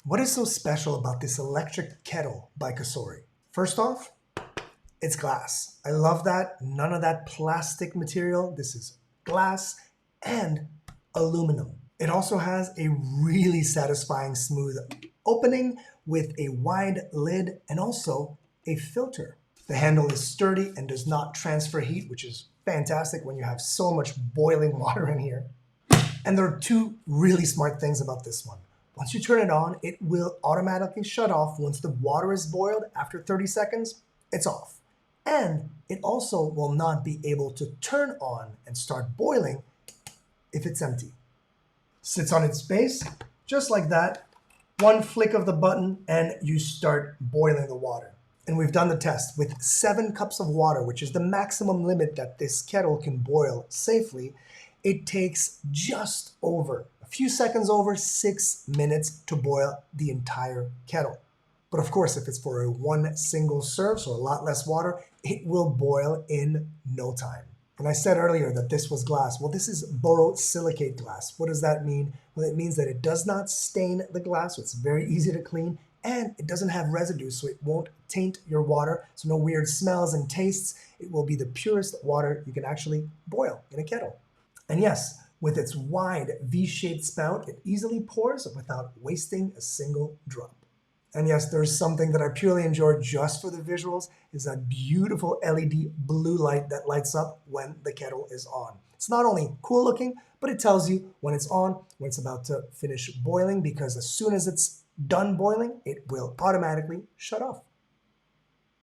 What is so special about this electric kettle by COSORI? First off, it's glass. I love that. None of that plastic material. This is glass and aluminum. It also has a really satisfying smooth opening with a wide lid and also a filter. The handle is sturdy and does not transfer heat, which is fantastic when you have so much boiling water in here. And there are two really smart things about this one. Once you turn it on, it will automatically shut off once the water is boiled. After 30 seconds, it's off. And it also will not be able to turn on and start boiling if it's empty. Sits on its base, just like that. One flick of the button and you start boiling the water. And we've done the test with 7 cups of water, which is the maximum limit that this kettle can boil safely. It takes just over, a few seconds over 6 minutes to boil the entire kettle. But of course, if it's for a one single serve, so a lot less water, it will boil in no time. And I said earlier that this was glass. Well, this is borosilicate glass. What does that mean? Well, it means that it does not stain the glass, so it's very easy to clean, and it doesn't have residue, so it won't taint your water, so no weird smells and tastes. It will be the purest water you can actually boil in a kettle. And yes, with its wide V-shaped spout, it easily pours without wasting a single drop. And yes, there's something that I purely enjoy just for the visuals, is that beautiful LED blue light that lights up when the kettle is on. It's not only cool looking, but it tells you when it's on, when it's about to finish boiling, because as soon as it's done boiling, it will automatically shut off.